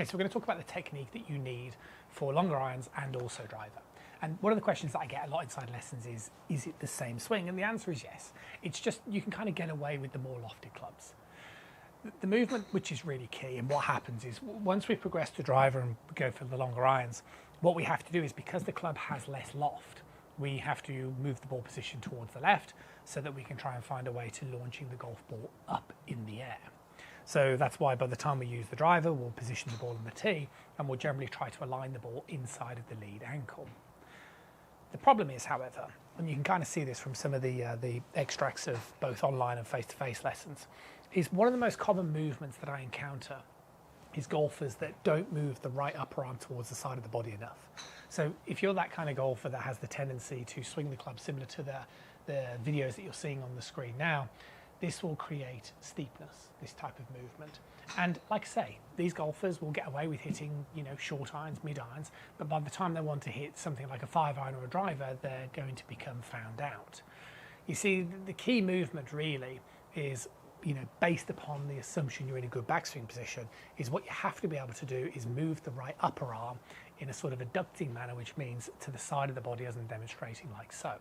Okay, so we're going to talk about the technique that you need for longer irons and also driver. And one of the questions that I get a lot inside lessons is it the same swing? And the answer is yes. It's just, you can kind of get away with the more lofted clubs. The movement, which is really key, and what happens is once we progress to driver and go for the longer irons, what we have to do is, because the club has less loft, we have to move the ball position towards the left so that we can try and find a way to launching the golf ball up in the air. So that's why by the time we use the driver, we'll position the ball in the tee and we'll generally try to align the ball inside of the lead ankle. The problem is, however, and you can kind of see this from some of the extracts of both online and face-to-face lessons, is one of the most common movements that I encounter is golfers that don't move the right upper arm towards the side of the body enough. So if you're that kind of golfer that has the tendency to swing the club similar to the videos that you're seeing on the screen now, this will create steepness, this type of movement. And like I say, these golfers will get away with hitting, short irons, mid irons, but by the time they want to hit something like a 5-iron or a driver, they're going to become found out. You see, the key movement really is, based upon the assumption you're in a good backswing position, is what you have to be able to do is move the right upper arm in a sort of adducting manner, which means to the side of the body as I'm demonstrating like so.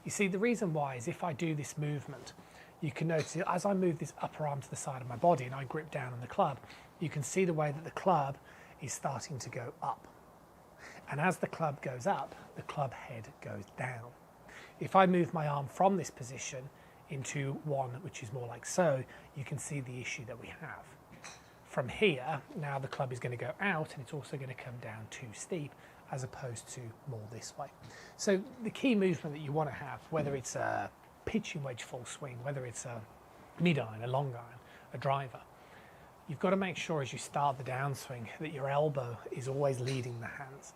You see, the reason why is if I do this movement, you can notice as I move this upper arm to the side of my body and I grip down on the club, you can see the way that the club is starting to go up. And as the club goes up, the club head goes down. If I move my arm from this position into one which is more like so, you can see the issue that we have. From here, now the club is going to go out and it's also going to come down too steep as opposed to more this way. So the key movement that you want to have, whether it's a pitching wedge full swing, whether it's a mid iron, a long iron, a driver, you've got to make sure as you start the downswing that your elbow is always leading the hands.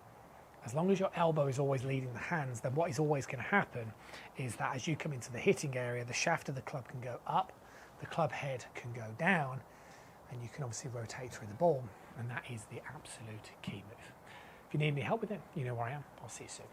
As long as your elbow is always leading the hands, then what is always going to happen is that as you come into the hitting area, the shaft of the club can go up, the club head can go down, and you can obviously rotate through the ball, and that is the absolute key move. If you need any help with it, you know where I am. I'll see you soon.